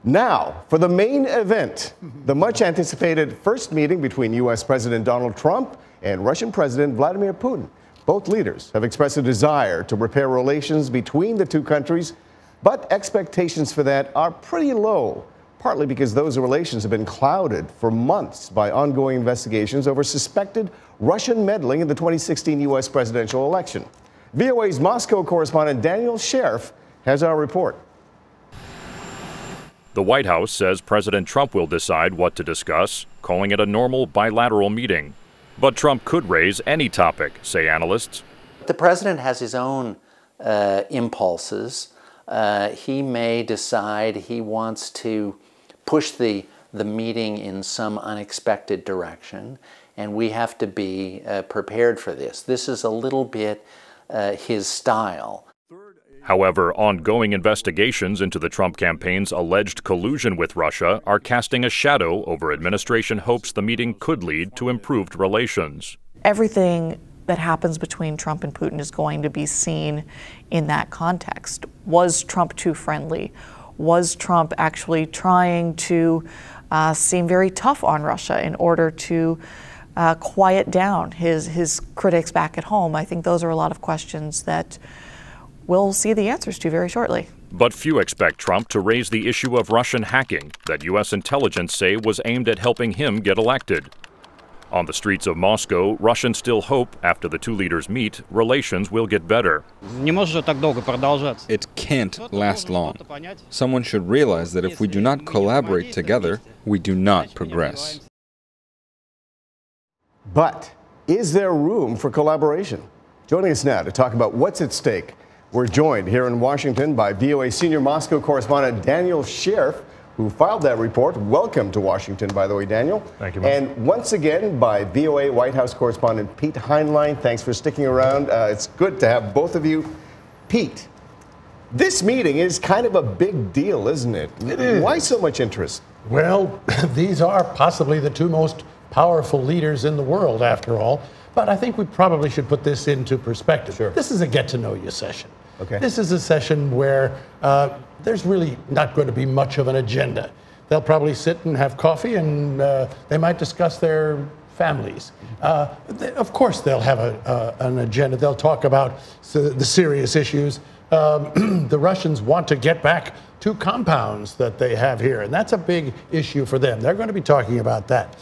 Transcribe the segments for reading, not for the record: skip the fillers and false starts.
Now, for the main event, the much anticipated first meeting between U.S. President Donald Trump and Russian President Vladimir Putin. Both leaders have expressed a desire to repair relations between the two countries, but expectations for that are pretty low, partly because those relations have been clouded for months by ongoing investigations over suspected Russian meddling in the 2016 U.S. presidential election. VOA's Moscow correspondent Daniel Schearf has our report. The White House says President Trump will decide what to discuss, calling it a normal bilateral meeting. But Trump could raise any topic, say analysts. The president has his own impulses. He may decide he wants to push the meeting in some unexpected direction, and we have to be prepared for this. This is a little bit his style. However, ongoing investigations into the Trump campaign's alleged collusion with Russia are casting a shadow over administration hopes the meeting could lead to improved relations. Everything that happens between Trump and Putin is going to be seen in that context. Was Trump too friendly? Was Trump actually trying to seem very tough on Russia in order to quiet down his critics back at home? I think those are a lot of questions that we'll see the answers to very shortly. But few expect Trump to raise the issue of Russian hacking that U.S. intelligence say was aimed at helping him get elected. On the streets of Moscow, Russians still hope, after the two leaders meet, relations will get better. It can't last long. Someone should realize that if we do not collaborate together, we do not progress. But is there room for collaboration? Joining us now to talk about what's at stake, we're joined here in Washington by VOA senior Moscow correspondent Daniel Schearf, who filed that report. Welcome to Washington, by the way, Daniel. Thank you, Mark. And once again, by VOA White House correspondent Pete Heinlein. Thanks for sticking around. It's good to have both of you. Pete, this meeting is kind of a big deal, isn't it? It is. Why so much interest? Well, these are possibly the two most powerful leaders in the world, after all. But I think we probably should put this into perspective. Sure. This is a get-to-know-you session. Okay. This is a session where there's really not going to be much of an agenda. They'll probably sit and have coffee, and they might discuss their families. Of course, they'll have an agenda. They'll talk about the serious issues. The Russians want to get back to compounds that they have here, and that's a big issue for them. They're going to be talking about that.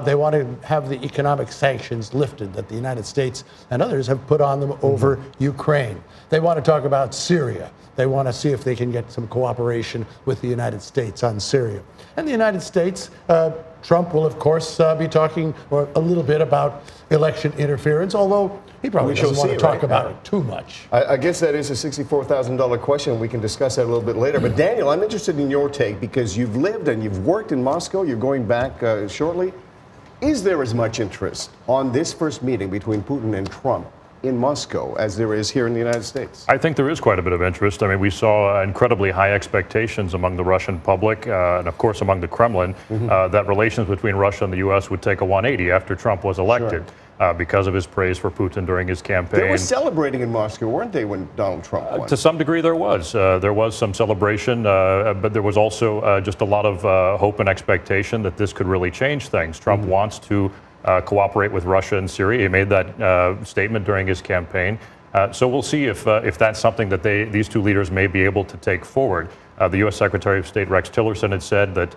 They want to have the economic sanctions lifted that the United States and others have put on them over Ukraine. They want to talk about Syria. They want to see if they can get some cooperation with the United States on Syria. And the United States, Trump will, of course, be talking a little bit about election interference, although he probably doesn't want to talk about it too much. I guess that is a $64,000 question. We can discuss that a little bit later. But Daniel, I'm interested in your take because you've lived and you've worked in Moscow. You're going back shortly. Is there as much interest on this first meeting between Putin and Trump in Moscow as there is here in the United States? I think there is quite a bit of interest. I mean, we saw incredibly high expectations among the Russian public and, of course, among the Kremlin that relations between Russia and the U.S. would take a 180 after Trump was elected. Sure. Because of his praise for Putin during his campaign. They were celebrating in Moscow, weren't they, when Donald Trump won? To some degree there was. There was some celebration, but there was also just a lot of hope and expectation that this could really change things. Trump wants to cooperate with Russia and Syria. He made that statement during his campaign. So we'll see if that's something that these two leaders may be able to take forward. The U.S. Secretary of State Rex Tillerson had said that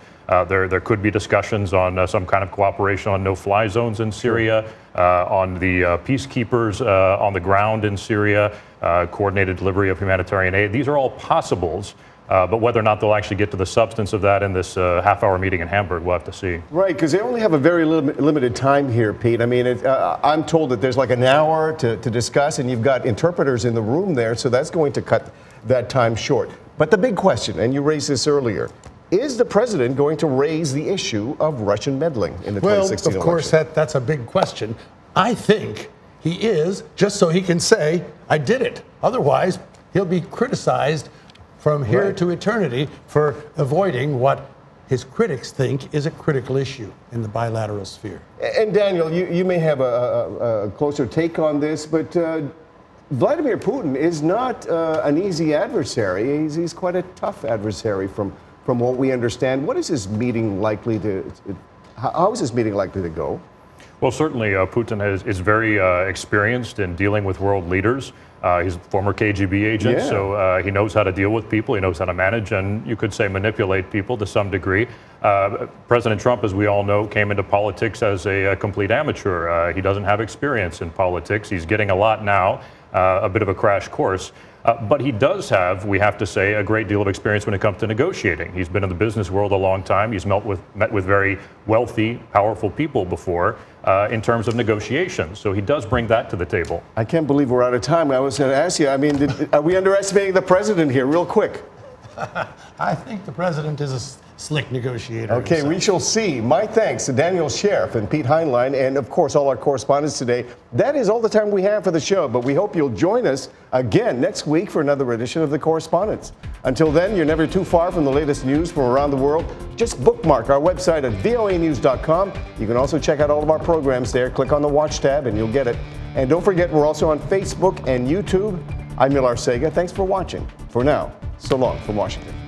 there could be discussions on some kind of cooperation on no-fly zones in Syria, on the peacekeepers on the ground in Syria, coordinated delivery of humanitarian aid. These are all possibles, but whether or not they'll actually get to the substance of that in this half-hour meeting in Hamburg, we'll have to see. Right, because they only have a very limited time here, Pete. I mean, I'm told that there's like an hour to discuss, and you've got interpreters in the room there, so that's going to cut that time short. But the big question, and you raised this earlier, is the president going to raise the issue of Russian meddling in the 2016 election? Well, of course, that's a big question. I think he is, just so he can say, I did it. Otherwise, he'll be criticized from here to eternity for avoiding what his critics think is a critical issue in the bilateral sphere. And Daniel, you may have a closer take on this, but Vladimir Putin is not an easy adversary. He's quite a tough adversary from from what we understand. What is this meeting likely to, how is this meeting likely to go? Well, certainly Putin is very experienced in dealing with world leaders. He's a former KGB agent, so he knows how to deal with people. He knows how to manage and, you could say, manipulate people to some degree. President Trump, as we all know, came into politics as a complete amateur. He doesn't have experience in politics. He's getting a lot now, a bit of a crash course. But he does have, we have to say, a great deal of experience when it comes to negotiating. He's been in the business world a long time. He's met with very wealthy, powerful people before in terms of negotiations. So he does bring that to the table. I can't believe we're out of time. I was going to ask you, I mean, are we underestimating the president here real quick? I think the president is a slick negotiator. Okay, himself. we shall see. My thanks to Daniel Schearf and Pete Heinlein, and of course all our correspondents today. That is all the time we have for the show, but we hope you'll join us again next week for another edition of The Correspondents. Until then, you're never too far from the latest news from around the world. Just bookmark our website at voanews.com. You can also check out all of our programs there. Click on the Watch tab and you'll get it. And don't forget, we're also on Facebook and YouTube. I'm Millar Sega. Thanks for watching. For now, so long from Washington.